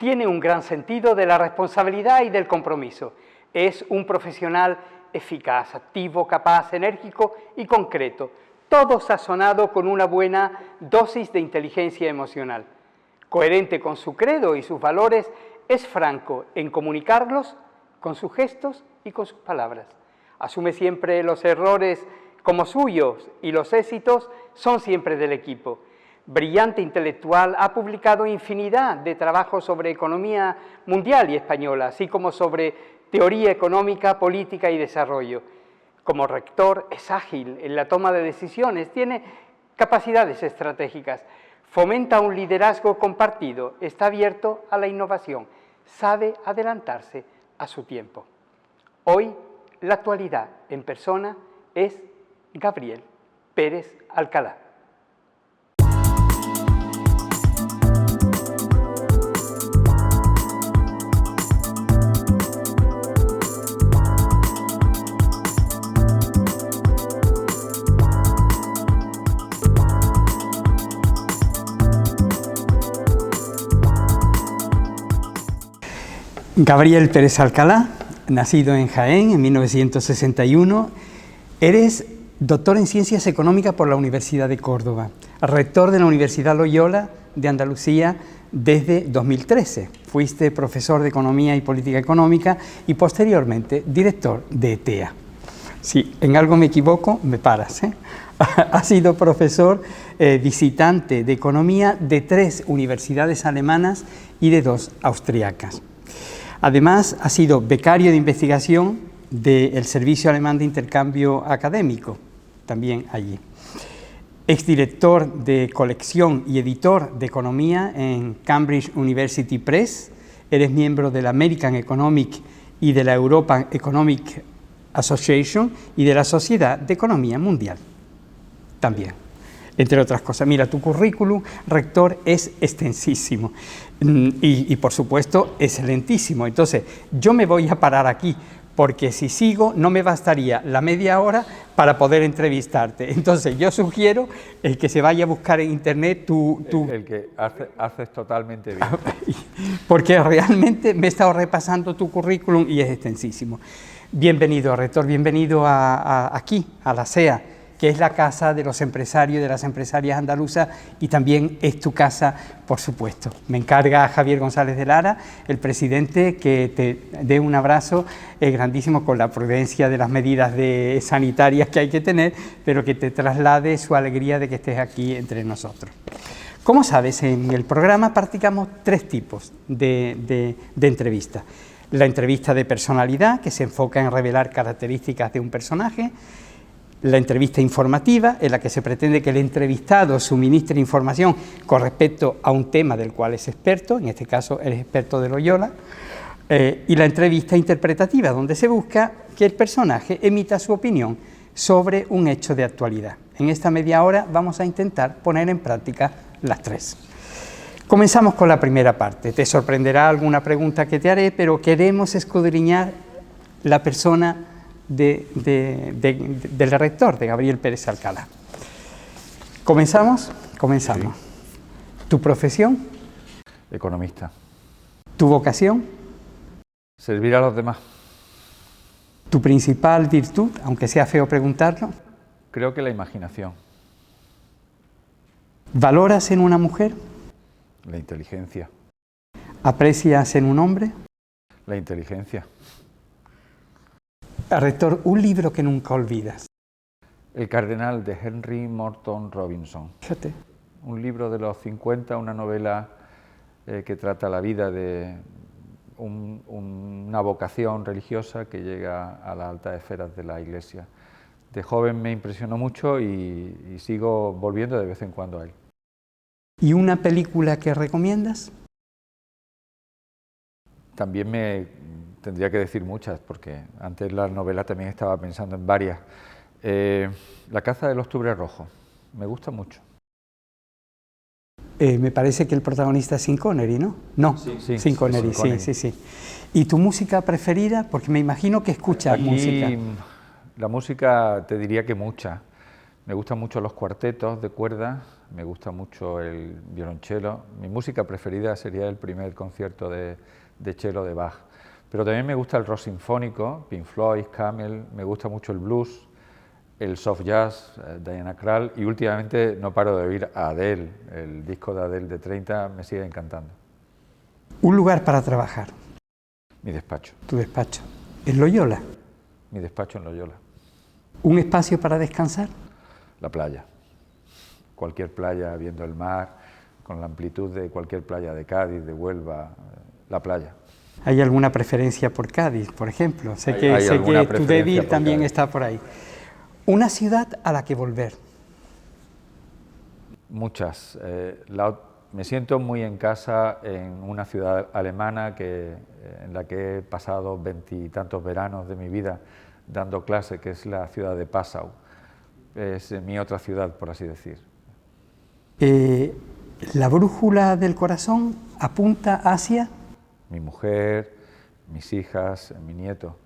Tiene un gran sentido de la responsabilidad y del compromiso. Es un profesional eficaz, activo, capaz, enérgico y concreto. Todo sazonado con una buena dosis de inteligencia emocional. Coherente con su credo y sus valores, es franco en comunicarlos con sus gestos y con sus palabras. Asume siempre los errores como suyos y los éxitos son siempre del equipo. Brillante intelectual, ha publicado infinidad de trabajos sobre economía mundial y española, así como sobre teoría económica, política y desarrollo. Como rector es ágil en la toma de decisiones, tiene capacidades estratégicas, fomenta un liderazgo compartido, está abierto a la innovación, sabe adelantarse a su tiempo. Hoy, la actualidad en persona es Gabriel Pérez Alcalá. Gabriel Pérez Alcalá, nacido en Jaén en 1961, eres doctor en Ciencias Económicas por la Universidad de Córdoba, rector de la Universidad Loyola de Andalucía desde 2013. Fuiste profesor de Economía y Política Económica y posteriormente director de ETEA. Si en algo me equivoco, me paras, ¿eh? Ha sido profesor visitante de Economía de 3 universidades alemanas y de 2 austriacas. Además, ha sido becario de investigación del Servicio Alemán de Intercambio Académico, también allí. Exdirector de colección y editor de economía en Cambridge University Press. Eres miembro de la American Economic y de la European Economic Association y de la Sociedad de Economía Mundial, también, entre otras cosas. Mira, tu currículum, rector, es extensísimo y por supuesto, excelentísimo. Entonces, yo me voy a parar aquí, porque si sigo no me bastaría la media hora para poder entrevistarte. Entonces, yo sugiero que se vaya a buscar en internet El que haces totalmente bien. Porque realmente me he estado repasando tu currículum y es extensísimo. Bienvenido, rector, bienvenido aquí, a la SEA, que es la casa de los empresarios y de las empresarias andaluzas y también es tu casa, por supuesto. Me encarga Javier González de Lara, el presidente, que te dé un abrazo grandísimo con la prudencia de las medidas sanitarias que hay que tener, pero que te traslade su alegría de que estés aquí entre nosotros. Como sabes, en el programa practicamos 3 tipos de entrevistas. La entrevista de personalidad, que se enfoca en revelar características de un personaje. La entrevista informativa, en la que se pretende que el entrevistado suministre información con respecto a un tema del cual es experto, en este caso eres experto de Loyola, y la entrevista interpretativa, donde se busca que el personaje emita su opinión sobre un hecho de actualidad. En esta media hora vamos a intentar poner en práctica las 3. Comenzamos con la primera parte. Te sorprenderá alguna pregunta que te haré, pero queremos escudriñar la persona del rector, de Gabriel Pérez Alcalá. ¿Comenzamos? Comenzamos. Sí. ¿Tu profesión? Economista. ¿Tu vocación? Servir a los demás. ¿Tu principal virtud, aunque sea feo preguntarlo? Creo que la imaginación. ¿Valoras en una mujer? La inteligencia. ¿Aprecias en un hombre? La inteligencia. Rector, un libro que nunca olvidas. El Cardenal, de Henry Morton Robinson. Fíjate. Un libro de los 50, una novela que trata la vida de una vocación religiosa que llega a las altas esferas de la Iglesia. De joven me impresionó mucho y sigo volviendo de vez en cuando a él. ¿Y una película que recomiendas? También tendría que decir muchas, porque antes la novela también estaba pensando en varias. La caza del octubre rojo, me gusta mucho. Me parece que el protagonista es Sean Connery, ¿no? No, sí, Sean Connery, sí. ¿Y tu música preferida? Porque me imagino que escuchas música. La música te diría que mucha. Me gustan mucho los cuartetos de cuerda, me gusta mucho el violonchelo. Mi música preferida sería el primer concierto de cello de Bach. Pero también me gusta el rock sinfónico, Pink Floyd, Camel, me gusta mucho el blues, el soft jazz, Diana Krall, y últimamente no paro de oír a Adele. El disco de Adele de 30 me sigue encantando. Un lugar para trabajar. Mi despacho. Tu despacho. ¿En Loyola? Mi despacho en Loyola. ¿Un espacio para descansar? La playa. Cualquier playa viendo el mar, con la amplitud de cualquier playa de Cádiz, de Huelva, la playa. ¿Hay alguna preferencia por Cádiz, por ejemplo? Sé que tu débil también está por ahí. ¿Una ciudad a la que volver? Muchas. Me siento muy en casa en una ciudad alemana en la que he pasado 20 y tantos veranos de mi vida dando clase, que es la ciudad de Passau. Es mi otra ciudad, por así decir. ¿La brújula del corazón apunta hacia? Mi mujer, mis hijas, mi nieto.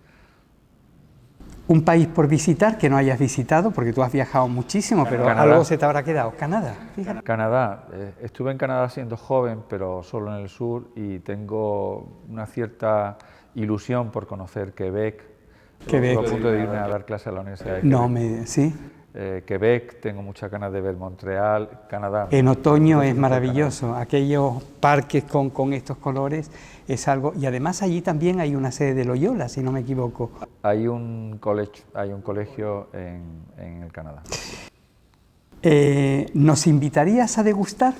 ¿Un país por visitar que no hayas visitado? Porque tú has viajado muchísimo, pero Canadá. Algo se te habrá quedado. Canadá, fíjate. Canadá. Estuve en Canadá siendo joven, pero solo en el sur, y tengo una cierta ilusión por conocer Quebec. Estuve a punto de irme a dar clase a la Universidad de Quebec. Sí. Quebec, tengo muchas ganas de ver Montreal, Canadá. En otoño es maravilloso, aquellos parques con estos colores es algo, y además allí también hay una sede de Loyola, si no me equivoco. Hay un colegio en el Canadá. ¿Nos invitarías a degustar?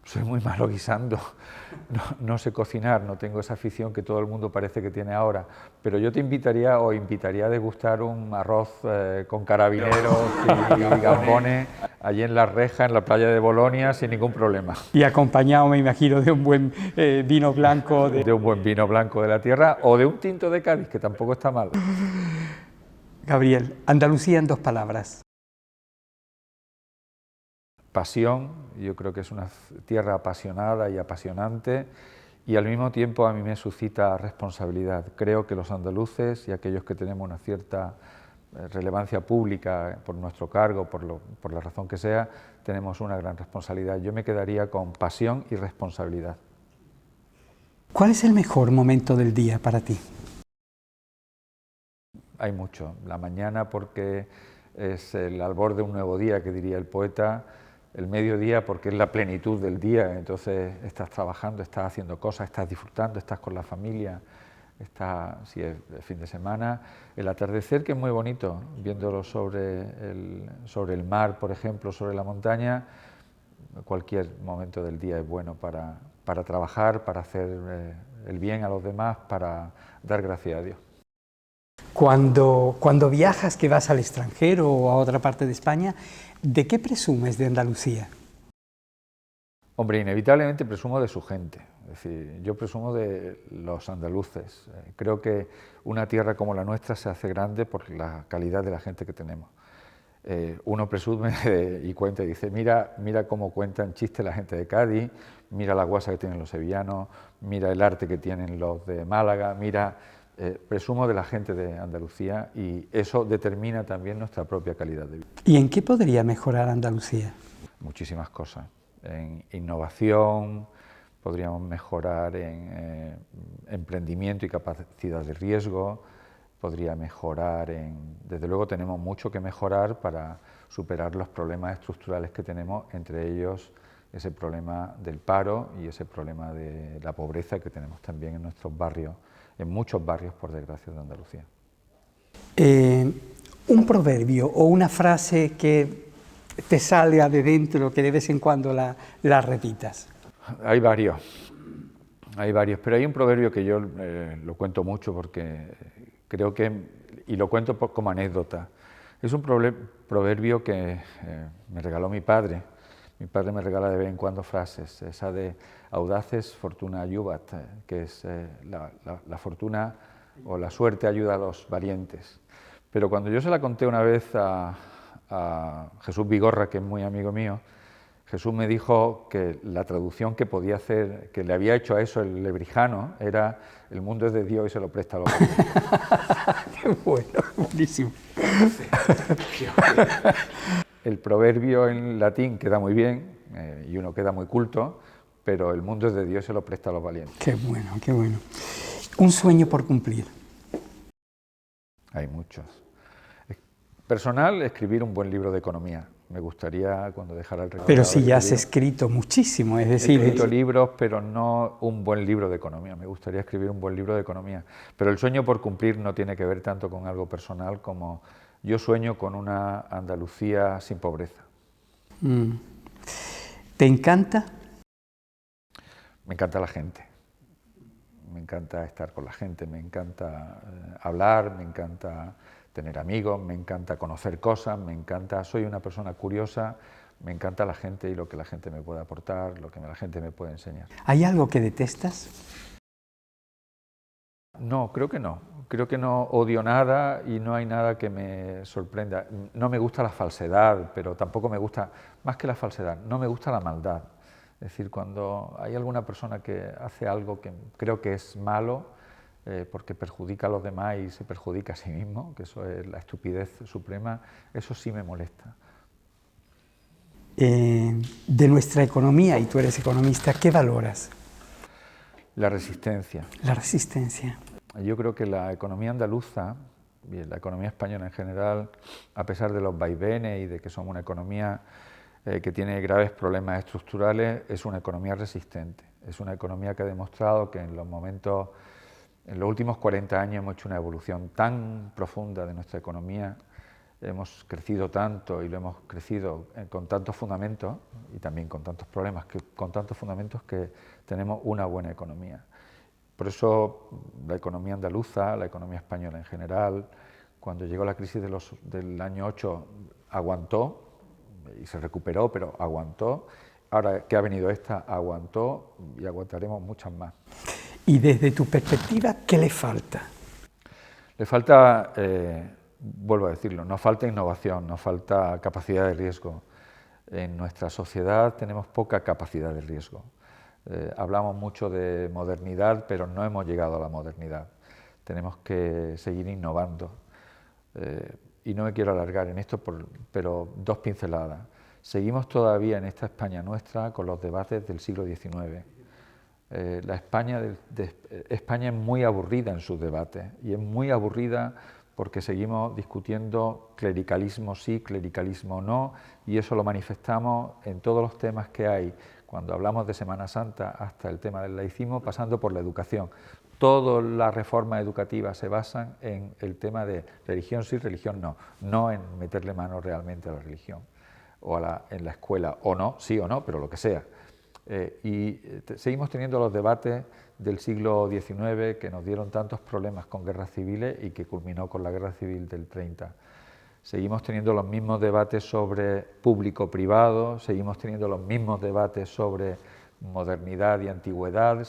Soy muy malo guisando, no sé cocinar, no tengo esa afición que todo el mundo parece que tiene ahora, pero yo te invitaría a degustar un arroz con carabineros y gambones allí en La Reja, en la playa de Bolonia, sin ningún problema. Y acompañado, me imagino, de un buen vino blanco. De un buen vino blanco de la tierra o de un tinto de Cádiz, que tampoco está mal. Gabriel, Andalucía en 2 palabras. Pasión, yo creo que es una tierra apasionada y apasionante, y al mismo tiempo a mí me suscita responsabilidad. Creo que los andaluces y aquellos que tenemos una cierta relevancia pública por nuestro cargo, por la razón que sea, tenemos una gran responsabilidad. Yo me quedaría con pasión y responsabilidad. ¿Cuál es el mejor momento del día para ti? Hay mucho. La mañana, porque es el albor de un nuevo día, que diría el poeta. El mediodía, porque es la plenitud del día, entonces estás trabajando, estás haciendo cosas, estás disfrutando, estás con la familia, si es el fin de semana. El atardecer, que es muy bonito, viéndolo sobre el mar, por ejemplo, sobre la montaña. Cualquier momento del día es bueno para trabajar, para hacer el bien a los demás, para dar gracias a Dios. Cuando viajas, que vas al extranjero o a otra parte de España, ¿de qué presumes de Andalucía? Hombre, inevitablemente presumo de su gente, es decir, yo presumo de los andaluces. Creo que una tierra como la nuestra se hace grande por la calidad de la gente que tenemos. Uno presume y cuenta y dice, mira cómo cuentan chistes la gente de Cádiz, mira la guasa que tienen los sevillanos, mira el arte que tienen los de Málaga, presumo de la gente de Andalucía, y eso determina también nuestra propia calidad de vida. ¿Y en qué podría mejorar Andalucía? Muchísimas cosas. En innovación, podríamos mejorar en emprendimiento y capacidad de riesgo, podría mejorar desde luego tenemos mucho que mejorar para superar los problemas estructurales que tenemos, entre ellos ese problema del paro y ese problema de la pobreza que tenemos también en nuestros barrios, en muchos barrios, por desgracia, de Andalucía. Un proverbio o una frase que te salga de dentro, que de vez en cuando la repitas. Hay varios, pero hay un proverbio que yo lo cuento mucho porque creo y lo cuento como anécdota. Es un proverbio que me regaló mi padre. Mi padre me regala de vez en cuando frases, esa de audaces fortuna ayudat, que es la fortuna o la suerte ayuda a los valientes. Pero cuando yo se la conté una vez a Jesús Vigorra, que es muy amigo mío, Jesús me dijo que la traducción que podía hacer, que le había hecho a eso el lebrijano, era el mundo es de Dios y se lo presta a los hombres. Qué bueno, buenísimo. El proverbio en latín queda muy bien y uno queda muy culto, pero el mundo es de Dios y se lo presta a los valientes. Qué bueno, qué bueno. Un sueño por cumplir. Hay muchos. Personal, escribir un buen libro de economía. Me gustaría, cuando dejara el rectorado... Pero si ya has escrito muchísimo, es decir... He escrito libros, pero no un buen libro de economía. Me gustaría escribir un buen libro de economía. Pero el sueño por cumplir no tiene que ver tanto con algo personal como yo sueño con una Andalucía sin pobreza. ¿Te encanta? Me encanta la gente. Me encanta estar con la gente, me encanta hablar, me encanta tener amigos, me encanta conocer cosas, soy una persona curiosa, me encanta la gente y lo que la gente me puede aportar, lo que la gente me puede enseñar. ¿Hay algo que detestas? No, creo que no. Creo que no odio nada y no hay nada que me sorprenda. No me gusta la falsedad, pero tampoco me gusta, más que la falsedad, no me gusta la maldad. Es decir, cuando hay alguna persona que hace algo que creo que es malo, porque perjudica a los demás y se perjudica a sí mismo, que eso es la estupidez suprema, eso sí me molesta. De nuestra economía, y tú eres economista, ¿qué valoras? La resistencia. La resistencia. Yo creo que la economía andaluza y la economía española en general, a pesar de los vaivenes y de que somos una economía que tiene graves problemas estructurales, es una economía resistente. Es una economía que ha demostrado que en los últimos 40 años hemos hecho una evolución tan profunda de nuestra economía, hemos crecido tanto y lo hemos crecido con tantos fundamentos y también con tantos problemas, con tantos fundamentos que tenemos una buena economía. Por eso la economía andaluza, la economía española en general, cuando llegó la crisis del año 8 aguantó y se recuperó, pero aguantó. Ahora que ha venido esta, aguantó y aguantaremos muchas más. Y desde tu perspectiva, ¿qué le falta? Le falta, vuelvo a decirlo, nos falta innovación, nos falta capacidad de riesgo. En nuestra sociedad tenemos poca capacidad de riesgo. Hablamos mucho de modernidad, pero no hemos llegado a la modernidad. Tenemos que seguir innovando. Y no me quiero alargar en esto, pero dos pinceladas. Seguimos todavía en esta España nuestra con los debates del siglo XIX. La España es muy aburrida en sus debates y es muy aburrida porque seguimos discutiendo clericalismo sí, clericalismo no, y eso lo manifestamos en todos los temas que hay, cuando hablamos de Semana Santa hasta el tema del laicismo, pasando por la educación. Todas las reformas educativas se basan en el tema de religión sí, religión no, no en meterle mano realmente a la religión, o en la escuela, o no, sí o no, pero lo que sea. Seguimos teniendo los debates del siglo XIX que nos dieron tantos problemas con guerras civiles y que culminó con la guerra civil del 30. Seguimos teniendo los mismos debates sobre público-privado, seguimos teniendo los mismos debates sobre modernidad y antigüedad,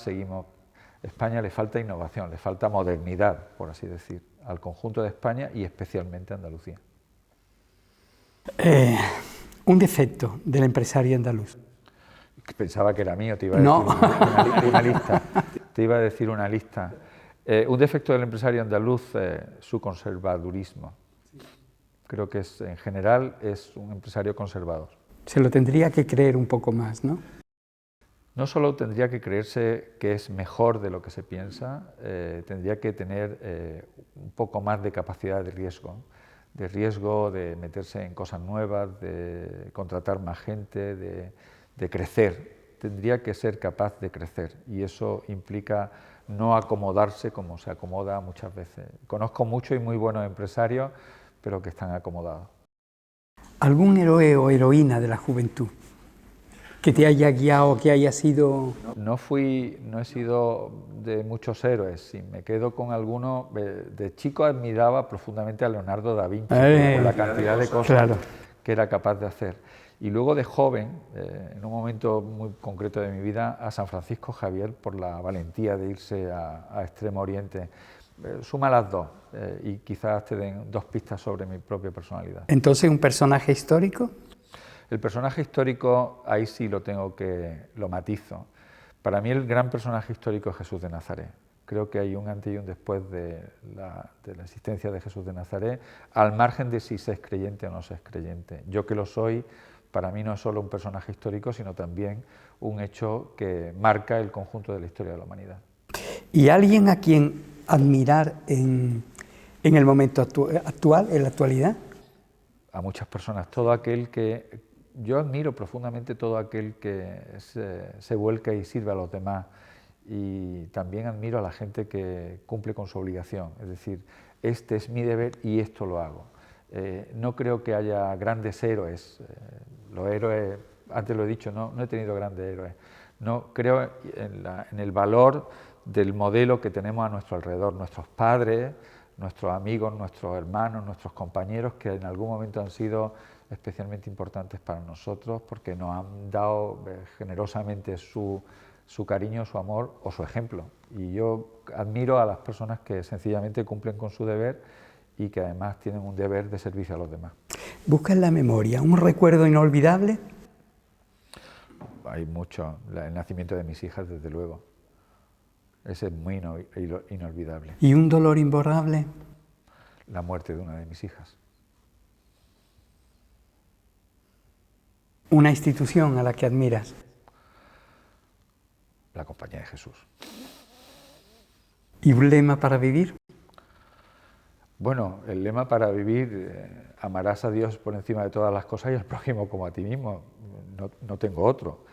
España le falta innovación, le falta modernidad, por así decir, al conjunto de España y especialmente a Andalucía. Un defecto del empresario andaluz. Pensaba que era mío, te iba a decir una lista. Te iba a decir una lista. Un defecto del empresario andaluz, su conservadurismo. Creo que en general es un empresario conservador. Se lo tendría que creer un poco más, ¿no? No solo tendría que creerse que es mejor de lo que se piensa, tendría que tener un poco más de capacidad de riesgo de meterse en cosas nuevas, de contratar más gente, de crecer. Tendría que ser capaz de crecer y eso implica no acomodarse como se acomoda muchas veces. Conozco muchos y muy buenos empresarios, pero que están acomodados. ¿Algún héroe o heroína de la juventud que te haya guiado, que haya sido...? No he sido de muchos héroes, y me quedo con alguno. De chico admiraba profundamente a Leonardo da Vinci por la cantidad de cosas que era capaz de hacer. Y luego de joven, en un momento muy concreto de mi vida, a San Francisco Javier por la valentía de irse a Extremo Oriente. Suma las dos y quizás te den dos pistas sobre mi propia personalidad. ¿Entonces un personaje histórico? El personaje histórico, ahí sí lo matizo. Para mí el gran personaje histórico es Jesús de Nazaret. creo que hay un antes y un después de la existencia de Jesús de Nazaret, al margen de si se es creyente o no se es creyente. Yo que lo soy, para mí no es solo un personaje histórico, sino también un hecho que marca el conjunto de la historia de la humanidad. ¿Y alguien a quien admirar en el momento actual, en la actualidad? A muchas personas, todo aquel que... Yo admiro profundamente todo aquel que se vuelca y sirve a los demás, y también admiro a la gente que cumple con su obligación, es decir, este es mi deber y esto lo hago. No creo que haya grandes héroes, los héroes, antes lo he dicho, no he tenido grandes héroes, no creo en el valor del modelo que tenemos a nuestro alrededor, nuestros padres, nuestros amigos, nuestros hermanos, nuestros compañeros, que en algún momento han sido especialmente importantes para nosotros porque nos han dado generosamente su cariño, su amor o su ejemplo. Y yo admiro a las personas que sencillamente cumplen con su deber y que además tienen un deber de servicio a los demás. ¿Busca en la memoria un recuerdo inolvidable? Hay mucho. El nacimiento de mis hijas, desde luego. Ese es muy inolvidable. ¿Y un dolor imborrable? La muerte de una de mis hijas. ¿Una institución a la que admiras? La Compañía de Jesús. ¿Y un lema para vivir? Bueno, el lema para vivir, amarás a Dios por encima de todas las cosas y al prójimo como a ti mismo. No tengo otro.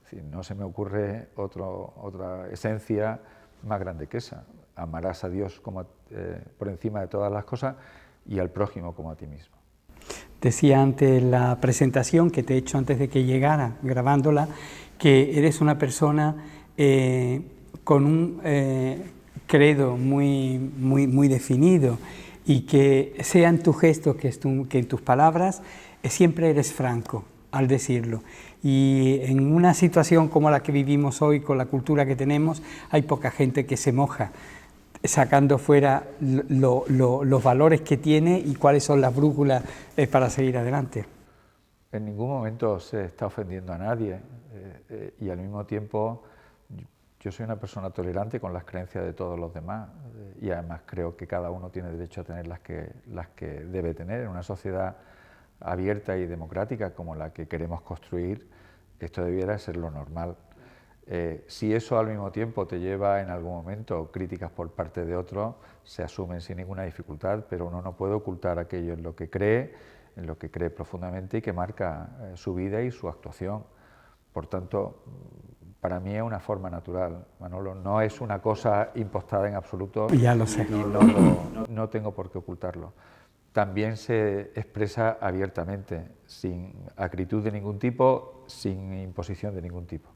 Es decir, no se me ocurre otra esencia más grande que esa. Amarás a Dios por encima de todas las cosas y al prójimo como a ti mismo. Decía antes en la presentación que te he hecho antes de que llegara, grabándola, que eres una persona con un credo muy definido, y que sea en tus gestos que en tus palabras, siempre eres franco al decirlo. Y en una situación como la que vivimos hoy, con la cultura que tenemos, hay poca gente que se moja, sacando fuera los valores que tiene y cuáles son las brújulas para seguir adelante. En ningún momento se está ofendiendo a nadie y al mismo tiempo yo soy una persona tolerante con las creencias de todos los demás y además creo que cada uno tiene derecho a tener las que debe tener. En una sociedad abierta y democrática como la que queremos construir, esto debiera ser lo normal. Si eso al mismo tiempo te lleva en algún momento críticas por parte de otros, se asumen sin ninguna dificultad, pero uno no puede ocultar aquello en lo que cree profundamente y que marca su vida y su actuación. Por tanto, para mí es una forma natural, Manolo, no es una cosa impostada en absoluto. Ya lo sé. No tengo por qué ocultarlo. También se expresa abiertamente, sin acritud de ningún tipo, sin imposición de ningún tipo.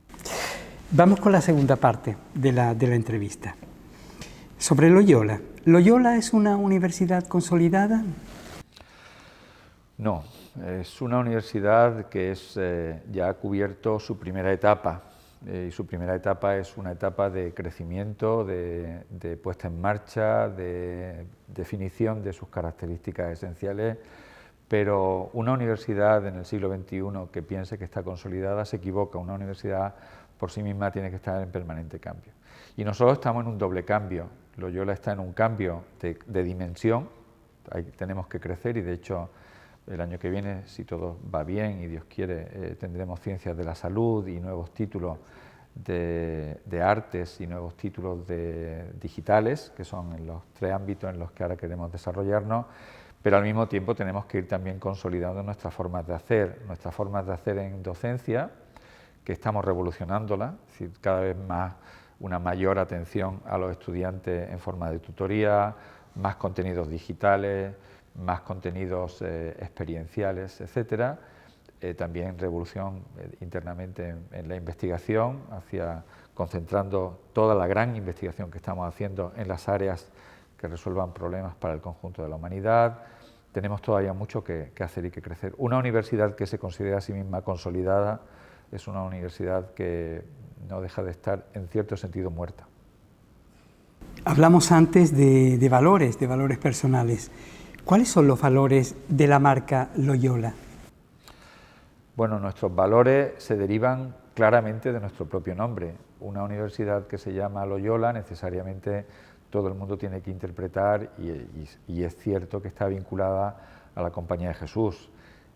Vamos con la segunda parte de la entrevista. Sobre Loyola. ¿Loyola es una universidad consolidada? No, es una universidad que ya ha cubierto su primera etapa. Y su primera etapa es una etapa de crecimiento, de puesta en marcha, de definición de sus características esenciales, pero una universidad en el siglo XXI que piense que está consolidada se equivoca. Una universidad por sí misma tiene que estar en permanente cambio. Y nosotros estamos en un doble cambio. Loyola está en un cambio de dimensión, ahí tenemos que crecer y de hecho el año que viene, si todo va bien y Dios quiere, tendremos ciencias de la salud y nuevos títulos de artes y nuevos títulos digitales, que son en los tres ámbitos en los que ahora queremos desarrollarnos, pero al mismo tiempo tenemos que ir también consolidando nuestras formas de hacer en docencia, que estamos revolucionándola, es decir, cada vez más una mayor atención a los estudiantes en forma de tutoría, más contenidos digitales, más contenidos experienciales, etcétera. También revolución internamente en la investigación, concentrando toda la gran investigación que estamos haciendo en las áreas que resuelvan problemas para el conjunto de la humanidad. Tenemos todavía mucho que hacer y que crecer. Una universidad que se considera a sí misma consolidada es una universidad que no deja de estar, en cierto sentido, muerta. Hablamos antes de valores ¿Cuáles son los valores de la marca Loyola? Bueno, nuestros valores se derivan claramente de nuestro propio nombre. Una universidad que se llama Loyola, necesariamente todo el mundo tiene que interpretar, y es cierto que está vinculada a la Compañía de Jesús.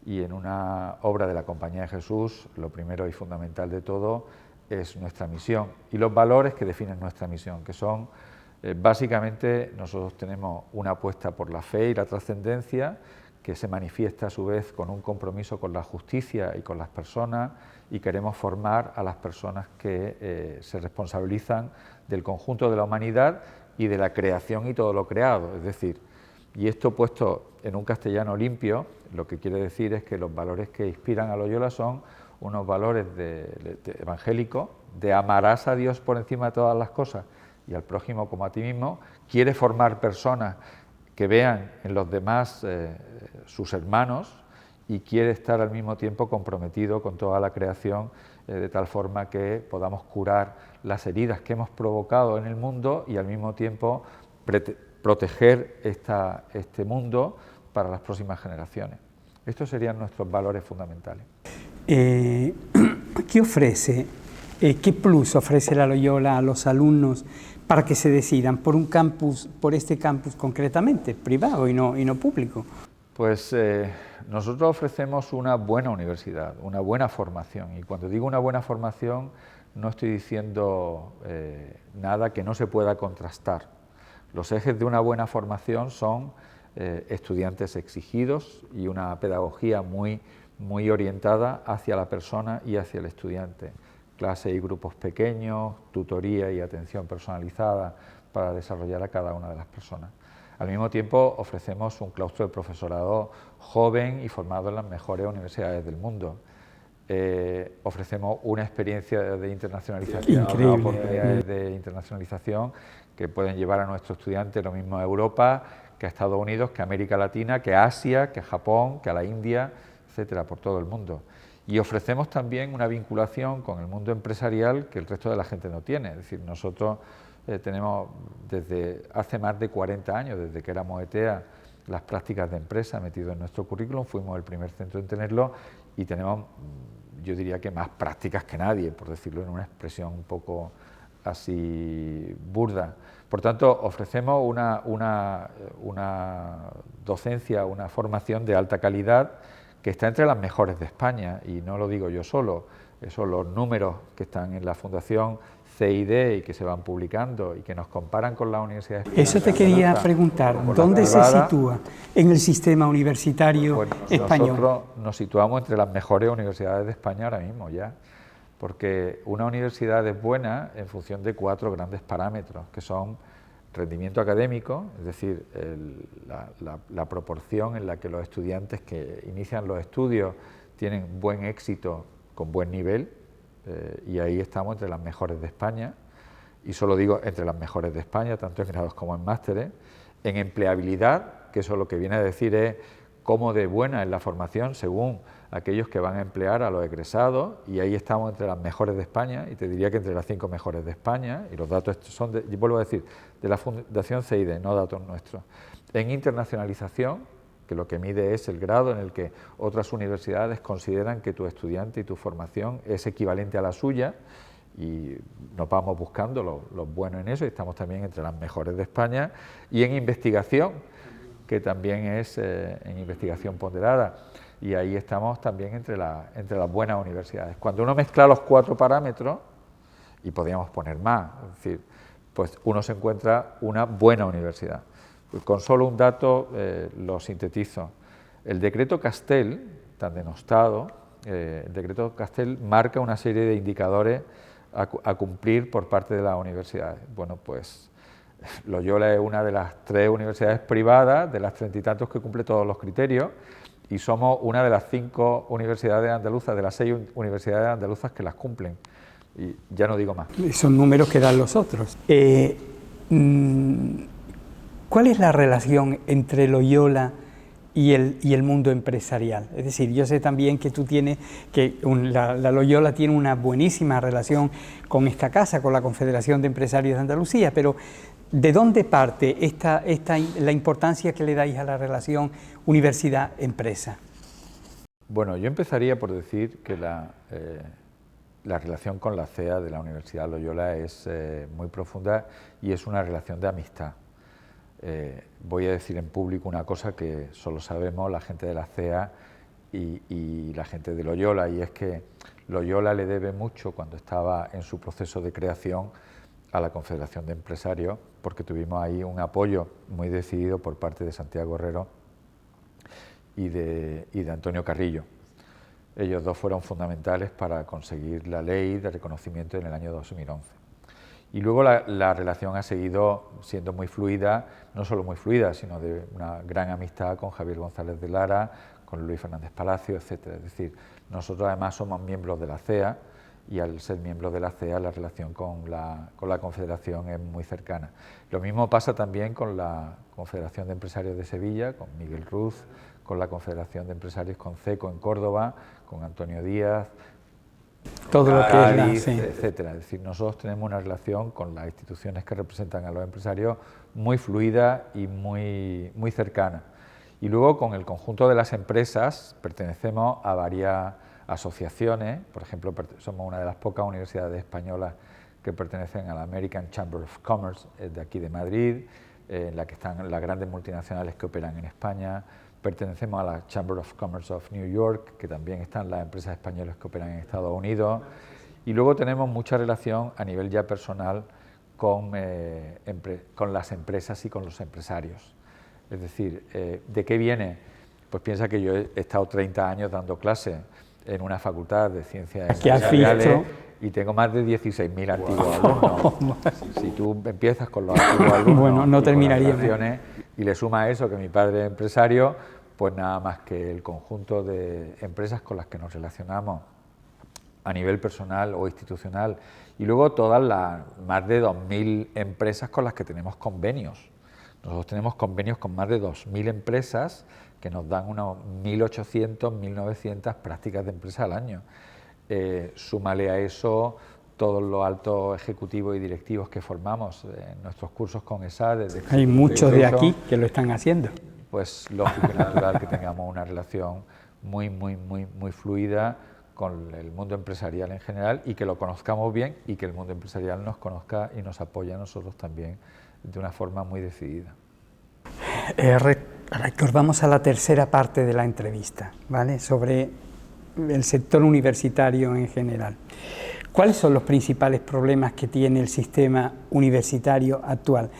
Y en una obra de la Compañía de Jesús, lo primero y fundamental de todo es nuestra misión y los valores que definen nuestra misión, que son, básicamente, nosotros tenemos una apuesta por la fe y la trascendencia, que se manifiesta a su vez con un compromiso con la justicia y con las personas, y queremos formar a las personas que se responsabilizan del conjunto de la humanidad y de la creación y todo lo creado. Es decir, y esto puesto en un castellano limpio, lo que quiere decir es que los valores que inspiran a Loyola son unos valores evangélicos, de amarás a Dios por encima de todas las cosas y al prójimo como a ti mismo. Quiere formar personas que vean en los demás sus hermanos, y quiere estar al mismo tiempo comprometido con toda la creación, de tal forma que podamos curar las heridas que hemos provocado en el mundo y al mismo tiempo proteger este mundo para las próximas generaciones. Estos serían nuestros valores fundamentales. ¿Qué ofrece, qué plus ofrece la Loyola a los alumnos para que se decidan por un campus, por este campus concretamente, privado y no público? Pues nosotros ofrecemos una buena universidad, una buena formación, y cuando digo una buena formación no estoy diciendo nada que no se pueda contrastar. Los ejes de una buena formación son estudiantes exigidos y una pedagogía muy orientada hacia la persona y hacia el estudiante. Clase y grupos pequeños, tutoría y atención personalizada para desarrollar a cada una de las personas. Al mismo tiempo ofrecemos un claustro de profesorado joven y formado en las mejores universidades del mundo. Ofrecemos una experiencia de internacionalización, unas oportunidades de internacionalización que pueden llevar a nuestros estudiantes lo mismo a Europa, que a Estados Unidos, que a América Latina, que a Asia, que a Japón, que a la India, etcétera, por todo el mundo. Y ofrecemos también una vinculación con el mundo empresarial que el resto de la gente no tiene. Es decir, nosotros tenemos desde hace más de 40 años, desde que éramos ETEA, las prácticas de empresa metido en nuestro currículum, fuimos el primer centro en tenerlo, y tenemos, yo diría que más prácticas que nadie, por decirlo en una expresión un poco así burda. Por tanto, ofrecemos una docencia, una formación de alta calidad que está entre las mejores de España, y no lo digo yo solo, son los números que están en la Fundación CID y que se van publicando y que nos comparan con las universidades. Eso te quería preguntar, ¿dónde se sitúa en el sistema universitario español? Nosotros nos situamos entre las mejores universidades de España ahora mismo ya, porque una universidad es buena en función de 4 grandes parámetros, que son rendimiento académico, es decir, la proporción en la que los estudiantes que inician los estudios tienen buen éxito con buen nivel, y ahí estamos entre las mejores de España, y solo digo entre las mejores de España, tanto en grados como en másteres. En empleabilidad, que eso lo que viene a decir es cómo de buena es la formación según aquellos que van a emplear a los egresados, y ahí estamos entre las mejores de España, y te diría que entre las 5 mejores de España, y los datos son, vuelvo a decir, de la Fundación CID, no datos nuestros. En internacionalización, que lo que mide es el grado en el que otras universidades consideran que tu estudiante y tu formación es equivalente a la suya, y nos vamos buscando los buenos en eso, y estamos también entre las mejores de España. Y en investigación, que también es en investigación ponderada, y ahí estamos también entre las buenas universidades. Cuando uno mezcla los 4 parámetros, y podríamos poner más, es decir, pues uno se encuentra una buena universidad. Con solo un dato lo sintetizo. El decreto Castel, tan denostado, el decreto Castel marca una serie de indicadores a cumplir por parte de las universidades. Bueno, pues Loyola es una de las 3 universidades privadas, de las 30 y tantos que cumple todos los criterios, y somos una de las 5 universidades andaluzas, de las 6 universidades andaluzas que las cumplen. Y ya no digo más. Son números que dan los otros. ¿Cuál es la relación entre Loyola y el mundo empresarial? Es decir, yo sé también que tú tienes, que la Loyola tiene una buenísima relación con esta casa, con la Confederación de Empresarios de Andalucía, pero ¿de dónde parte la importancia que le dais a la relación universidad-empresa? Bueno, yo empezaría por decir que la relación con la CEA de la Universidad Loyola es muy profunda y es una relación de amistad. Voy a decir en público una cosa que solo sabemos la gente de la CEA y la gente de Loyola, y es que Loyola le debe mucho cuando estaba en su proceso de creación a la Confederación de Empresarios, porque tuvimos ahí un apoyo muy decidido por parte de Santiago Herrero y de Antonio Carrillo. Ellos dos fueron fundamentales para conseguir la ley de reconocimiento en el año 2011. Y luego la relación ha seguido siendo muy fluida, no solo muy fluida, sino de una gran amistad con Javier González de Lara, con Luis Fernández Palacio, etc. Es decir, nosotros además somos miembros de la CEA y al ser miembros de la CEA la relación con la Confederación es muy cercana. Lo mismo pasa también con la Confederación de Empresarios de Sevilla, con Miguel Ruz, con la Confederación de Empresarios con CECO en Córdoba, con Antonio Díaz, todo lo que es etcétera. Es decir, nosotros tenemos una relación con las instituciones que representan a los empresarios muy fluida y muy cercana. Y luego con el conjunto de las empresas pertenecemos a varias asociaciones. Por ejemplo, somos una de las pocas universidades españolas que pertenecen a la American Chamber of Commerce de aquí de Madrid, en la que están las grandes multinacionales que operan en España. Pertenecemos a la Chamber of Commerce of New York, que también están las empresas españolas que operan en Estados Unidos. Y luego tenemos mucha relación a nivel ya personal con las empresas y con los empresarios. Es decir, ¿de qué viene? Pues piensa que yo he estado 30 años dando clases en una facultad de ciencias empresariales y tengo más de 16.000 antiguos alumnos. Si tú empiezas con los antiguos alumnos, bueno, no terminaría y le sumas eso, que mi padre es empresario, pues nada más que el conjunto de empresas con las que nos relacionamos a nivel personal o institucional, y luego todas las más de 2.000 empresas con las que tenemos convenios. Nosotros tenemos convenios con más de 2.000 empresas que nos dan unos 1.800, 1.900 prácticas de empresa al año. Súmale a eso todos los altos ejecutivos y directivos que formamos en nuestros cursos con ESADE. Hay muchos de aquí que lo están haciendo. Pues lógico y natural que tengamos una relación muy fluida con el mundo empresarial en general y que lo conozcamos bien y que el mundo empresarial nos conozca y nos apoye a nosotros también de una forma muy decidida. Rector, vamos a la tercera parte de la entrevista, ¿vale? Sobre el sector universitario en general. ¿Cuáles son los principales problemas que tiene el sistema universitario actual?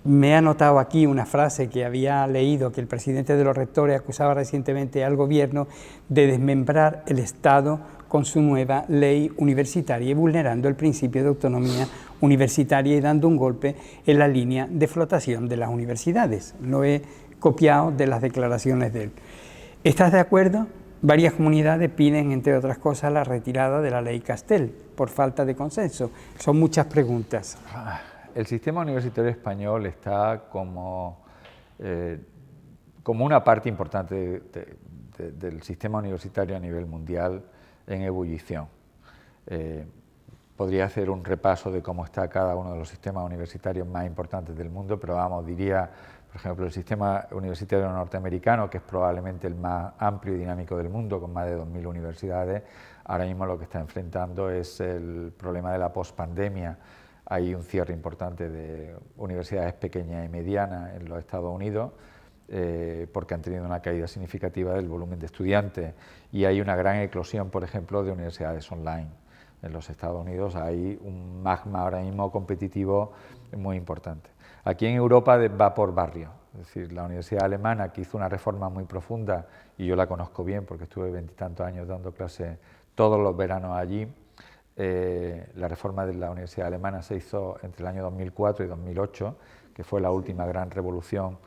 Me he anotado aquí una frase que había leído, que el presidente de los rectores acusaba recientemente al gobierno de desmembrar el Estado con su nueva ley universitaria y vulnerando el principio de autonomía universitaria y dando un golpe en la línea de flotación de las universidades. Lo he copiado de las declaraciones de él. ¿Estás de acuerdo? Varias comunidades piden, entre otras cosas, la retirada de la ley Castel por falta de consenso. Son muchas preguntas. El sistema universitario español está como una parte importante del sistema universitario a nivel mundial en ebullición. Podría hacer un repaso de cómo está cada uno de los sistemas universitarios más importantes del mundo, pero vamos, diría, por ejemplo, el sistema universitario norteamericano, que es probablemente el más amplio y dinámico del mundo, con más de 2.000 universidades. Ahora mismo lo que está enfrentando es el problema de la pospandemia. Hay un cierre importante de universidades pequeñas y medianas en los Estados Unidos porque han tenido una caída significativa del volumen de estudiantes y hay una gran eclosión, por ejemplo, de universidades online. En los Estados Unidos hay un magma ahora mismo competitivo muy importante. Aquí en Europa va por barrio, es decir, la Universidad Alemana, que hizo una reforma muy profunda, y yo la conozco bien porque estuve 20 y tantos años dando clases todos los veranos allí. La reforma de la Universidad Alemana se hizo entre el año 2004 y 2008, que fue la última gran revolución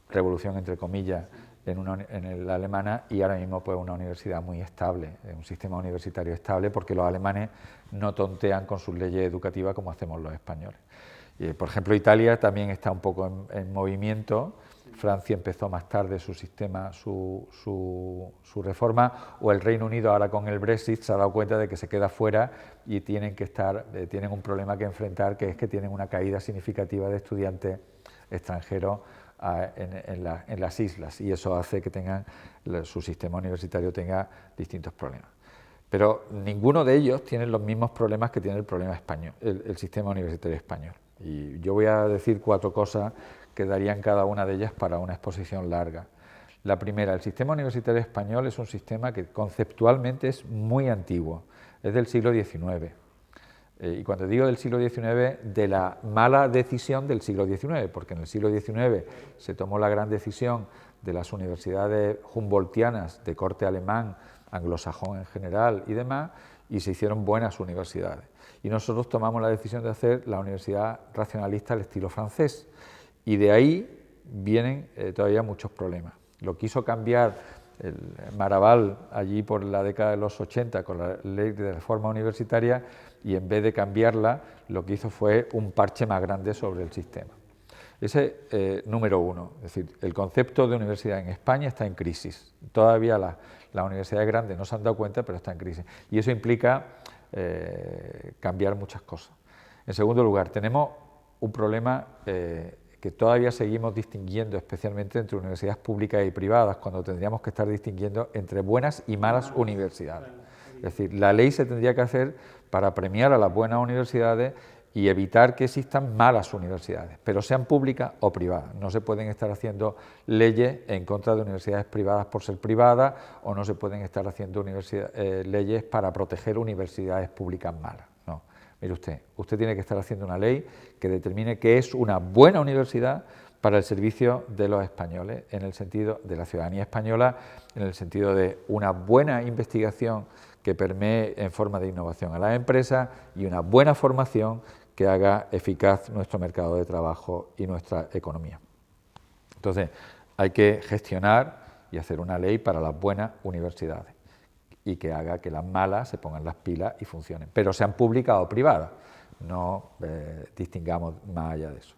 entre comillas, en la alemana, y ahora mismo pues una universidad muy estable, un sistema universitario estable, porque los alemanes no tontean con sus leyes educativas como hacemos los españoles. Por ejemplo, Italia también está un poco en movimiento. Francia empezó más tarde su sistema, su reforma, o el Reino Unido ahora con el Brexit se ha dado cuenta de que se queda fuera y tienen un problema que enfrentar, que es que tienen una caída significativa de estudiantes extranjeros en las islas, y eso hace que su sistema universitario tenga distintos problemas. Pero ninguno de ellos tiene los mismos problemas que tiene el problema español, el sistema universitario español. Y yo voy a decir 4 cosas que darían cada una de ellas para una exposición larga. La primera, el sistema universitario español es un sistema que conceptualmente es muy antiguo, es del siglo XIX. Y cuando digo del siglo XIX, de la mala decisión del siglo XIX, porque en el siglo XIX se tomó la gran decisión de las universidades humboldtianas de corte alemán, anglosajón en general y demás, y se hicieron buenas universidades. Y nosotros tomamos la decisión de hacer la universidad racionalista al estilo francés, y de ahí vienen todavía muchos problemas. Lo quiso cambiar el Maraval allí por la década de los 80 con la ley de reforma universitaria, y en vez de cambiarla lo que hizo fue un parche más grande sobre el sistema. Ese número 1, es decir, el concepto de universidad en España está en crisis. Todavía las universidades grandes no se han dado cuenta, pero está en crisis. Y eso implica cambiar muchas cosas. En segundo lugar, tenemos un problema que todavía seguimos distinguiendo, especialmente entre universidades públicas y privadas, cuando tendríamos que estar distinguiendo entre buenas y malas universidades. Es decir, la ley se tendría que hacer para premiar a las buenas universidades y evitar que existan malas universidades, pero sean públicas o privadas. No se pueden estar haciendo leyes en contra de universidades privadas por ser privadas, o no se pueden estar haciendo leyes para proteger universidades públicas malas. No. Mire usted tiene que estar haciendo una ley que determine qué es una buena universidad para el servicio de los españoles, en el sentido de la ciudadanía española, en el sentido de una buena investigación que permee en forma de innovación a las empresas y una buena formación que haga eficaz nuestro mercado de trabajo y nuestra economía. Entonces, hay que gestionar y hacer una ley para las buenas universidades y que haga que las malas se pongan las pilas y funcionen, pero sean públicas o privadas, no distingamos más allá de eso.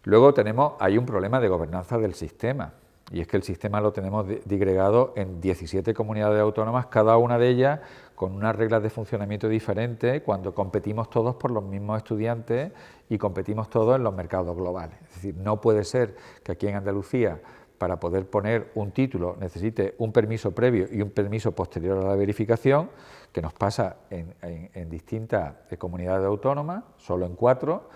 Luego hay un problema de gobernanza del sistema, y es que el sistema lo tenemos digregado en 17 comunidades autónomas, cada una de ellas con unas reglas de funcionamiento diferentes, cuando competimos todos por los mismos estudiantes y competimos todos en los mercados globales. Es decir, no puede ser que aquí en Andalucía, para poder poner un título, necesite un permiso previo y un permiso posterior a la verificación, que nos pasa en distintas comunidades autónomas, solo en 4,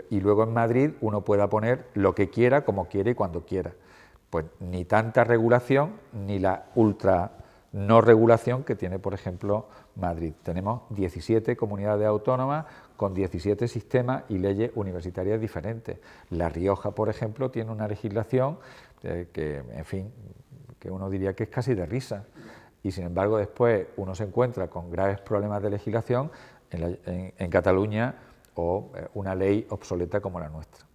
y luego en Madrid uno pueda poner lo que quiera, como quiera y cuando quiera. Pues ni tanta regulación, ni la ultra no regulación que tiene, por ejemplo, Madrid. Tenemos 17 comunidades autónomas con 17 sistemas y leyes universitarias diferentes. La Rioja, por ejemplo, tiene una legislación que, en fin, que uno diría que es casi de risa. Y sin embargo, después uno se encuentra con graves problemas de legislación en Cataluña, o una ley obsoleta como la nuestra.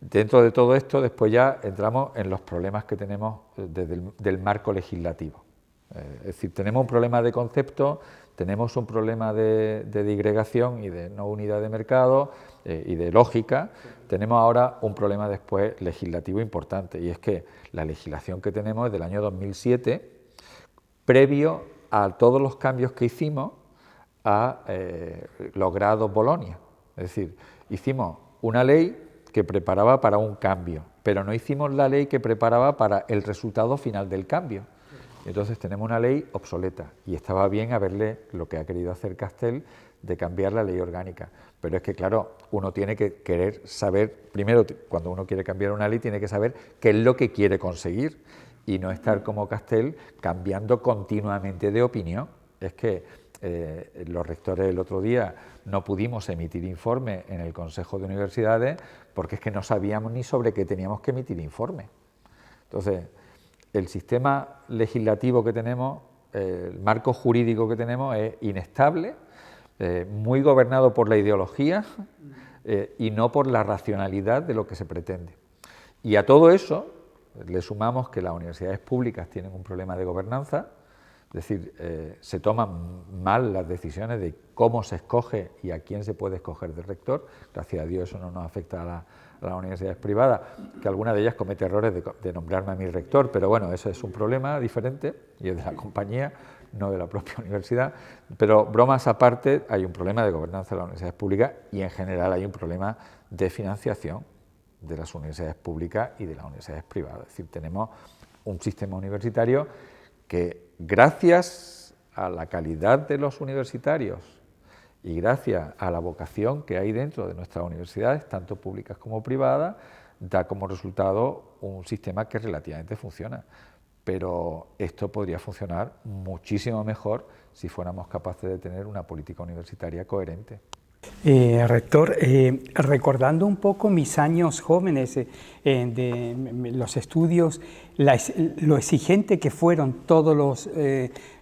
Dentro de todo esto, después ya entramos en los problemas que tenemos del marco legislativo. Es decir, tenemos un problema de concepto, tenemos un problema de digregación y de no unidad de mercado y de lógica. Tenemos ahora un problema después legislativo importante, y es que la legislación que tenemos es del año 2007, previo a todos los cambios que hicimos a los grados Bolonia. Es decir, hicimos una ley que preparaba para un cambio, pero no hicimos la ley que preparaba para el resultado final del cambio. Entonces tenemos una ley obsoleta, y estaba bien haberle, lo que ha querido hacer Castel, de cambiar la ley orgánica. Pero es que, claro, uno tiene que querer saber, primero, cuando uno quiere cambiar una ley, tiene que saber qué es lo que quiere conseguir, y no estar como Castel cambiando continuamente de opinión. Es que los rectores el otro día no pudimos emitir informe en el Consejo de Universidades porque es que no sabíamos ni sobre qué teníamos que emitir informe. Entonces, el sistema legislativo que tenemos, el marco jurídico que tenemos es inestable, muy gobernado por la ideología y no por la racionalidad de lo que se pretende. Y a todo eso le sumamos que las universidades públicas tienen un problema de gobernanza. Es decir, se toman mal las decisiones de cómo se escoge y a quién se puede escoger de rector. Gracias a Dios eso no nos afecta a las universidades privadas, que alguna de ellas comete errores de nombrarme a mi rector, pero bueno, eso es un problema diferente y es de la compañía, no de la propia universidad. Pero bromas aparte, hay un problema de gobernanza de las universidades públicas y en general hay un problema de financiación. de las universidades públicas y de las universidades privadas. Es decir, tenemos un sistema universitario que, gracias a la calidad de los universitarios y gracias a la vocación que hay dentro de nuestras universidades, tanto públicas como privadas, da como resultado un sistema que relativamente funciona. Pero esto podría funcionar muchísimo mejor si fuéramos capaces de tener una política universitaria coherente. Rector, recordando un poco mis años jóvenes de los estudios, lo exigente que fueron todos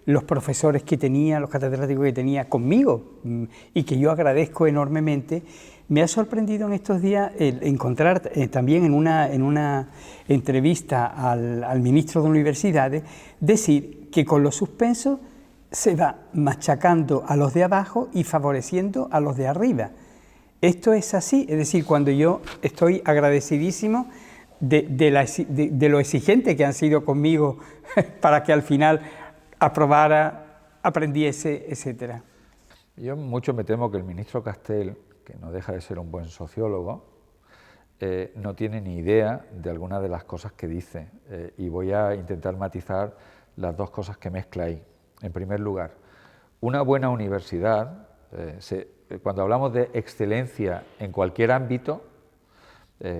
los profesores que tenía, los catedráticos que tenía conmigo, y que yo agradezco enormemente, me ha sorprendido en estos días el encontrar también en una entrevista al ministro de Universidades decir que con los suspensos se va machacando a los de abajo y favoreciendo a los de arriba. Esto es así, es decir, cuando yo estoy agradecidísimo de lo exigente que han sido conmigo para que al final aprobara, aprendiese, etcétera. Yo mucho me temo que el ministro Castel, que no deja de ser un buen sociólogo, no tiene ni idea de algunas de las cosas que dice, y voy a intentar matizar las dos cosas que mezcla ahí. En primer lugar, una buena universidad, cuando hablamos de excelencia en cualquier ámbito,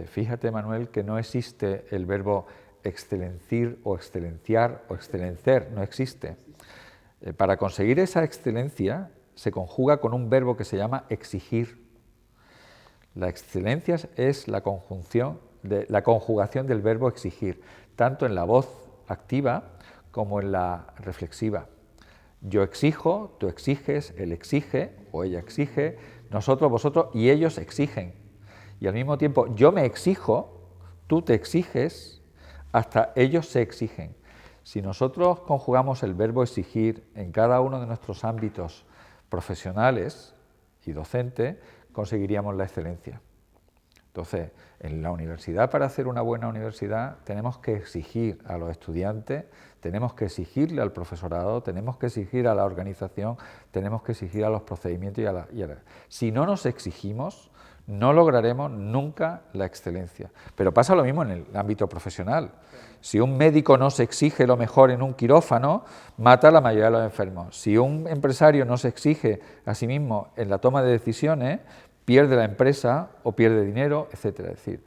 fíjate, Manuel, que no existe el verbo excelencir o excelenciar o excelencer, no existe. Para conseguir esa excelencia se conjuga con un verbo que se llama exigir. La excelencia es la conjugación del verbo exigir, tanto en la voz activa como en la reflexiva. Yo exijo, tú exiges, él exige o ella exige, nosotros, vosotros y ellos exigen. Y al mismo tiempo yo me exijo, tú te exiges, hasta ellos se exigen. Si nosotros conjugamos el verbo exigir en cada uno de nuestros ámbitos profesionales y docentes, conseguiríamos la excelencia. Entonces, en la universidad, para hacer una buena universidad, tenemos que exigir a los estudiantes, tenemos que exigirle al profesorado, tenemos que exigir a la organización, tenemos que exigir a los procedimientos Si no nos exigimos, no lograremos nunca la excelencia. Pero pasa lo mismo en el ámbito profesional. Si un médico no se exige lo mejor en un quirófano, mata a la mayoría de los enfermos. Si un empresario no se exige a sí mismo en la toma de decisiones, pierde la empresa o pierde dinero, etcétera. Es decir,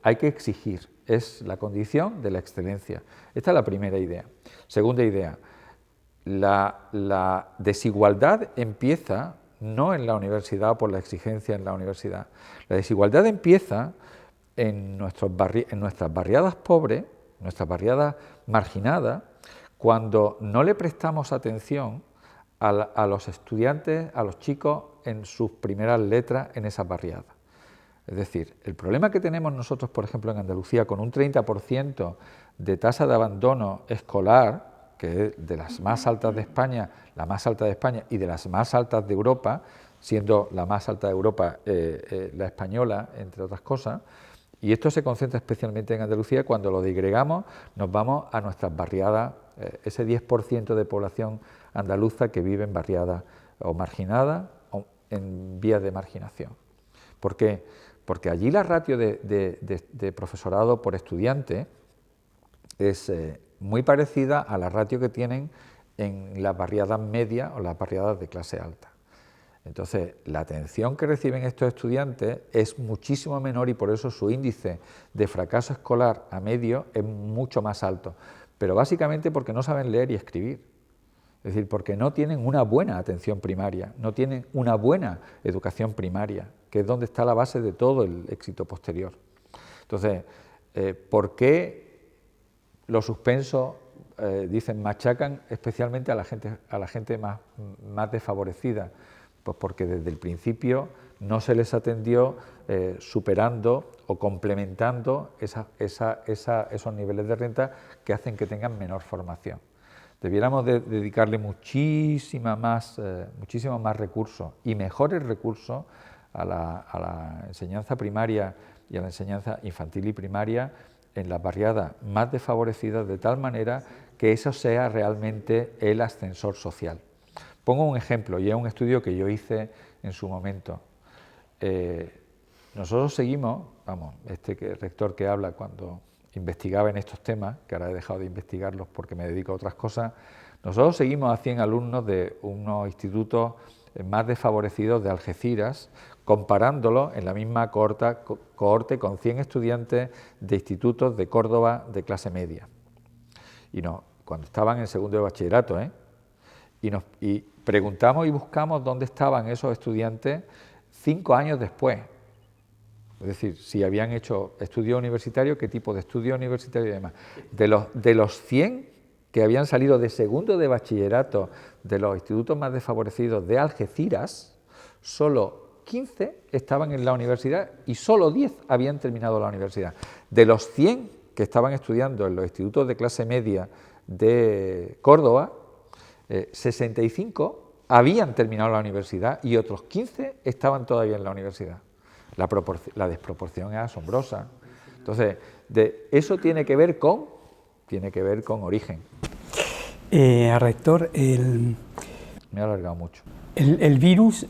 hay que exigir, es la condición de la excelencia. Esta es la primera idea. Segunda idea, la desigualdad empieza no en la universidad por la exigencia en la universidad. La desigualdad empieza en nuestras barriadas pobres, nuestras barriadas marginadas, cuando no le prestamos atención a los estudiantes, a los chicos en sus primeras letras en esa barriada. Es decir, el problema que tenemos nosotros, por ejemplo, en Andalucía, con un 30% de tasa de abandono escolar, que es de las más altas de España, la más alta de España y de las más altas de Europa, siendo la más alta de Europa la española, entre otras cosas, y esto se concentra especialmente en Andalucía. Cuando lo digregamos, nos vamos a nuestras barriadas, ese 10% de población andaluza que vive en barriadas o marginadas o en vías de marginación. ¿Por qué? Porque allí la ratio de profesorado por estudiante es muy parecida a la ratio que tienen en las barriadas medias o las barriadas de clase alta. Entonces, la atención que reciben estos estudiantes es muchísimo menor y por eso su índice de fracaso escolar a medio es mucho más alto, pero básicamente porque no saben leer y escribir. Es decir, porque no tienen una buena atención primaria, no tienen una buena educación primaria, que es donde está la base de todo el éxito posterior. Entonces, ¿por qué los suspensos, dicen, machacan especialmente a la gente más desfavorecida? Pues porque desde el principio no se les atendió superando o complementando esos niveles de renta que hacen que tengan menor formación. Debiéramos dedicarle muchísimo más recursos y mejores recursos a la enseñanza primaria y a la enseñanza infantil y primaria en las barriadas más desfavorecidas, de tal manera que eso sea realmente el ascensor social. Pongo un ejemplo, y es un estudio que yo hice en su momento. nosotros seguimos, vamos, rector que habla cuando investigaba en estos temas, que ahora he dejado de investigarlos porque me dedico a otras cosas, nosotros seguimos a 100 alumnos de unos institutos más desfavorecidos de Algeciras, comparándolos en la misma cohorte con 100 estudiantes de institutos de Córdoba de clase media. Y cuando estaban en segundo de bachillerato, y preguntamos y buscamos dónde estaban esos estudiantes 5 años después. Es decir, si habían hecho estudio universitario, qué tipo de estudio universitario y demás. De los 100 que habían salido de segundo de bachillerato de los institutos más desfavorecidos de Algeciras, solo 15 estaban en la universidad y solo 10 habían terminado la universidad. De los 100 que estaban estudiando en los institutos de clase media de Córdoba, 65 habían terminado la universidad y otros 15 estaban todavía en la universidad. La desproporción es asombrosa. Entonces, eso tiene que ver con origen. Rector, me ha alargado mucho. El virus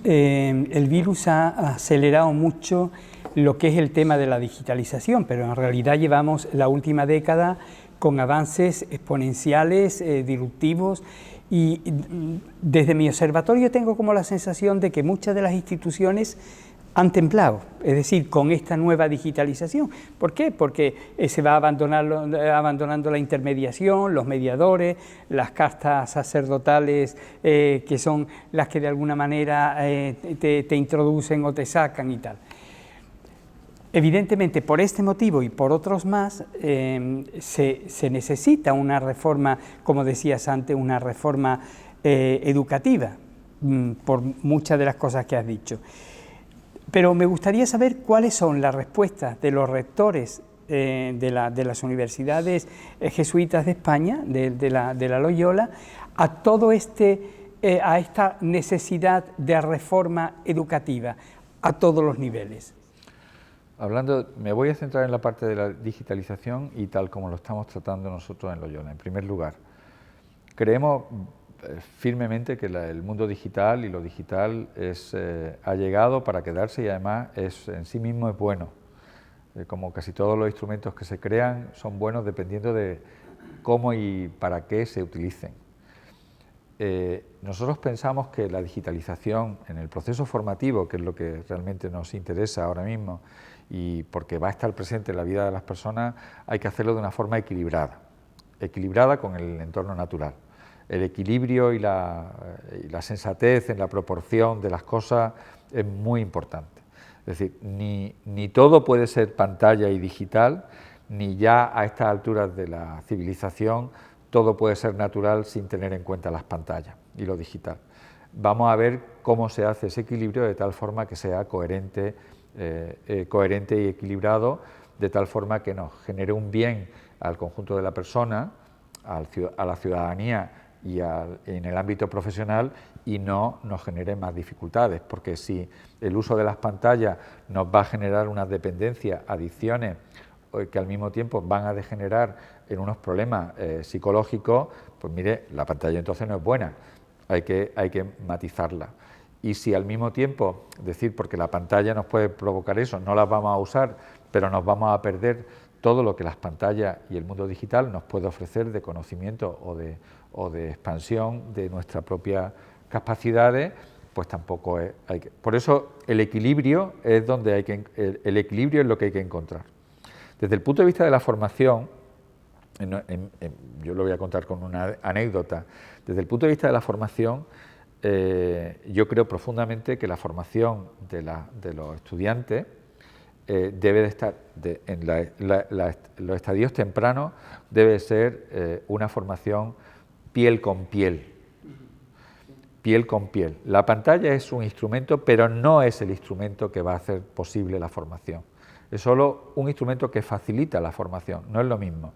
ha acelerado mucho lo que es el tema de la digitalización, pero en realidad llevamos la última década con avances exponenciales, disruptivos, y desde mi observatorio tengo como la sensación de que muchas de las instituciones han templado, es decir, con esta nueva digitalización. ¿Por qué? Porque se va abandonando la intermediación, los mediadores, las castas sacerdotales, que son las que de alguna manera te introducen o te sacan y tal. Evidentemente, por este motivo y por otros más, se necesita una reforma, como decías antes, una reforma educativa, por muchas de las cosas que has dicho. Pero me gustaría saber cuáles son las respuestas de los rectores de las universidades jesuitas de España, de la Loyola, a a esta necesidad de reforma educativa a todos los niveles. Me voy a centrar en la parte de la digitalización y tal como lo estamos tratando nosotros en Loyola. En primer lugar, creemos firmemente que el mundo digital y lo digital ha llegado para quedarse y además en sí mismo es bueno. Como casi todos los instrumentos que se crean son buenos dependiendo de cómo y para qué se utilicen. Nosotros pensamos que la digitalización en el proceso formativo, que es lo que realmente nos interesa ahora mismo y porque va a estar presente en la vida de las personas, hay que hacerlo de una forma equilibrada con el entorno natural. El equilibrio y la sensatez en la proporción de las cosas es muy importante. Es decir, ni todo puede ser pantalla y digital, ni ya a estas alturas de la civilización todo puede ser natural sin tener en cuenta las pantallas y lo digital. Vamos a ver cómo se hace ese equilibrio de tal forma que sea coherente y equilibrado, de tal forma que nos genere un bien al conjunto de la persona, a la ciudadanía y en el ámbito profesional, y no nos genere más dificultades, porque si el uso de las pantallas nos va a generar unas dependencias, adicciones, que al mismo tiempo van a degenerar en unos problemas psicológicos, pues mire, la pantalla entonces no es buena, hay que matizarla. Y si al mismo tiempo, porque la pantalla nos puede provocar eso, no las vamos a usar, pero nos vamos a perder todo lo que las pantallas y el mundo digital nos puede ofrecer de conocimiento o de expansión de nuestras propias capacidades, pues tampoco hay que. Por eso el equilibrio es lo que hay que encontrar. Desde el punto de vista de la formación, yo lo voy a contar con una anécdota. Desde el punto de vista de la formación, yo creo profundamente que la formación de los estudiantes debe de estar en los estadios tempranos, debe ser una formación piel con piel. Piel con piel. La pantalla es un instrumento, pero no es el instrumento que va a hacer posible la formación. Es solo un instrumento que facilita la formación, no es lo mismo.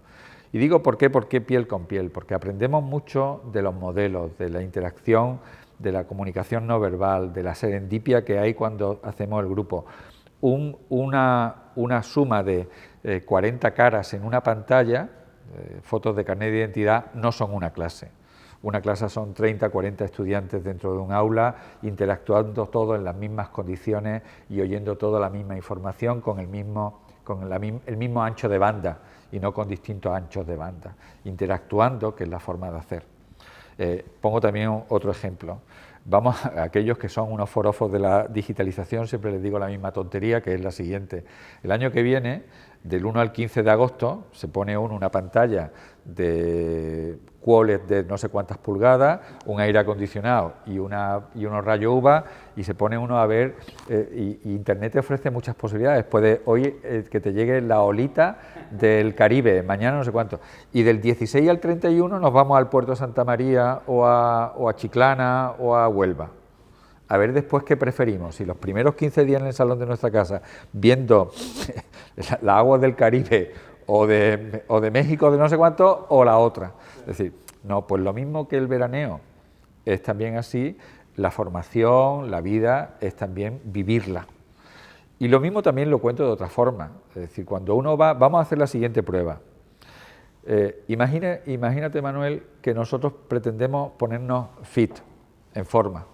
Y digo ¿por qué piel con piel? Porque aprendemos mucho de los modelos, de la interacción, de la comunicación no verbal, de la serendipia que hay cuando hacemos el grupo. Una suma de 40 caras en una pantalla, fotos de carnet de identidad, no son una clase. Una clase son 30, 40 estudiantes dentro de un aula, interactuando todos en las mismas condiciones y oyendo toda la misma información con el mismo ancho de banda y no con distintos anchos de banda, interactuando, que es la forma de hacer. Pongo también otro ejemplo. Vamos a aquellos que son unos forofos de la digitalización, siempre les digo la misma tontería, que es la siguiente. El año que viene, del 1 al 15 de agosto, se pone una pantalla de QLED de no sé cuántas pulgadas, un aire acondicionado y unos rayos UVA, y se pone uno a ver, y Internet te ofrece muchas posibilidades. Puede hoy que te llegue la olita del Caribe, mañana no sé cuánto, y del 16 al 31 nos vamos al puerto de Santa María o a Chiclana o a Huelva. A ver después qué preferimos, si los primeros 15 días en el salón de nuestra casa viendo las aguas del Caribe o de México de no sé cuánto, o la otra. Es decir, no, pues lo mismo que el veraneo es también así, la formación, la vida es también vivirla. Y lo mismo también lo cuento de otra forma, es decir, cuando uno va, vamos a hacer la siguiente prueba. Imagínate, Manuel, que nosotros pretendemos ponernos fit, en forma.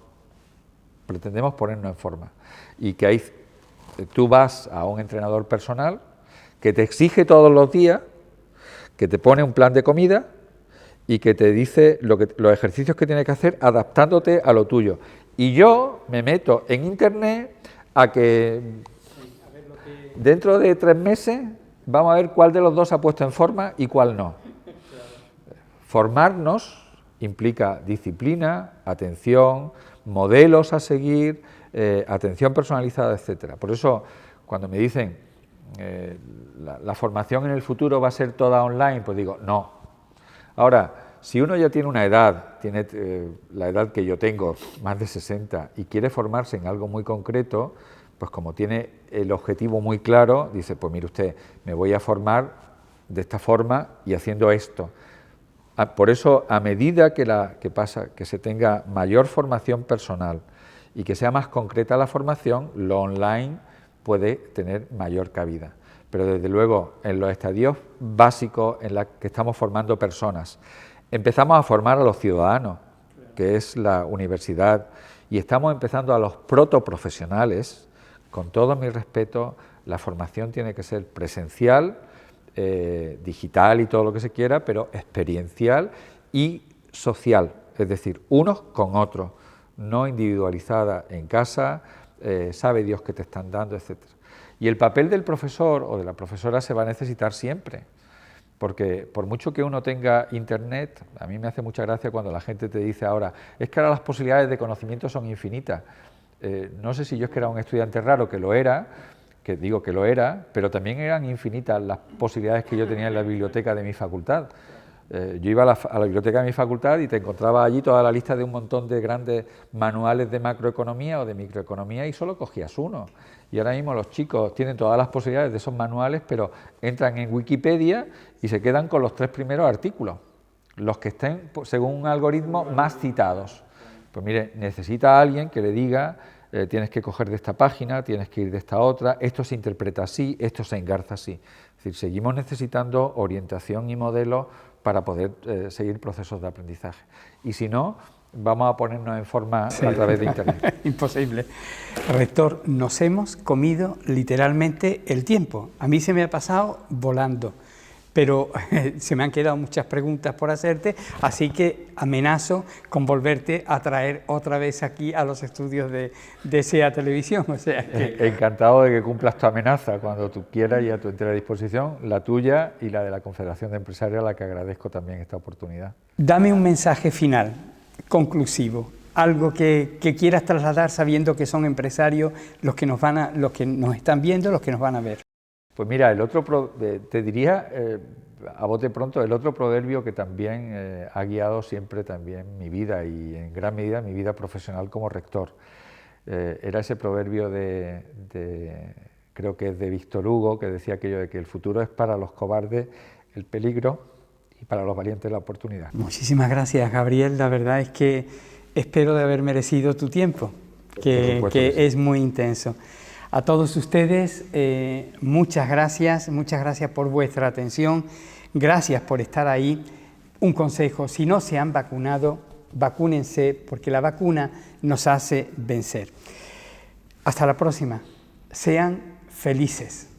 Pretendemos ponernos en forma. Y que ahí tú vas a un entrenador personal que te exige todos los días, que te pone un plan de comida y que te dice los ejercicios que tienes que hacer adaptándote a lo tuyo. Y yo me meto en Internet a que dentro de 3 meses vamos a ver cuál de los dos se ha puesto en forma y cuál no. Formarnos implica disciplina, atención, modelos a seguir, atención personalizada, etcétera. Por eso, cuando me dicen la formación en el futuro va a ser toda online, pues digo, no. Ahora, si uno ya tiene una edad, tiene la edad que yo tengo, más de 60, y quiere formarse en algo muy concreto, pues como tiene el objetivo muy claro, dice, pues mire usted, me voy a formar de esta forma y haciendo esto. Por eso, a medida que se tenga mayor formación personal y que sea más concreta la formación, lo online puede tener mayor cabida. Pero desde luego, en los estadios básicos en los que estamos formando personas, empezamos a formar a los ciudadanos, que es la universidad, y estamos empezando a los protoprofesionales. Con todo mi respeto, la formación tiene que ser presencial, digital y todo lo que se quiera, pero experiencial y social, es decir, unos con otros, no individualizada en casa, sabe Dios qué te están dando, etcétera. Y el papel del profesor o de la profesora se va a necesitar siempre, porque por mucho que uno tenga Internet, a mí me hace mucha gracia cuando la gente te dice ahora, es que ahora las posibilidades de conocimiento son infinitas. No sé si yo es que era un estudiante raro, que lo era, que digo que lo era, pero también eran infinitas las posibilidades que yo tenía en la biblioteca de mi facultad. Yo iba a la biblioteca de mi facultad y te encontraba allí toda la lista de un montón de grandes manuales de macroeconomía o de microeconomía y solo cogías uno. Y ahora mismo los chicos tienen todas las posibilidades de esos manuales, pero entran en Wikipedia y se quedan con los 3 primeros artículos, los que estén, según un algoritmo, más citados. Pues mire, necesita a alguien que le diga, tienes que coger de esta página, tienes que ir de esta otra, esto se interpreta así, esto se engarza así. Es decir, seguimos necesitando orientación y modelos para poder seguir procesos de aprendizaje. Y si no, vamos a ponernos en forma a través de Internet. Imposible. Rector, nos hemos comido literalmente el tiempo. A mí se me ha pasado volando, pero se me han quedado muchas preguntas por hacerte, así que amenazo con volverte a traer otra vez aquí a los estudios de SEA Televisión. O sea que... Encantado de que cumplas tu amenaza cuando tú quieras y a tu entera disposición, la tuya y la de la Confederación de Empresarios, a la que agradezco también esta oportunidad. Dame un mensaje final, conclusivo, algo que quieras trasladar sabiendo que son empresarios los que nos están viendo, los que nos van a ver. Pues mira, te diría, a bote pronto, el otro proverbio que también ha guiado siempre también mi vida y en gran medida mi vida profesional como rector. Era ese proverbio creo que es de Víctor Hugo, que decía aquello de que el futuro es para los cobardes el peligro y para los valientes la oportunidad. Muchísimas gracias, Gabriel. La verdad es que espero de haber merecido tu tiempo, que es muy intenso. A todos ustedes, muchas gracias por vuestra atención, gracias por estar ahí. un consejo, si no se han vacunado, vacúnense, porque la vacuna nos hace vencer. Hasta la próxima. Sean felices.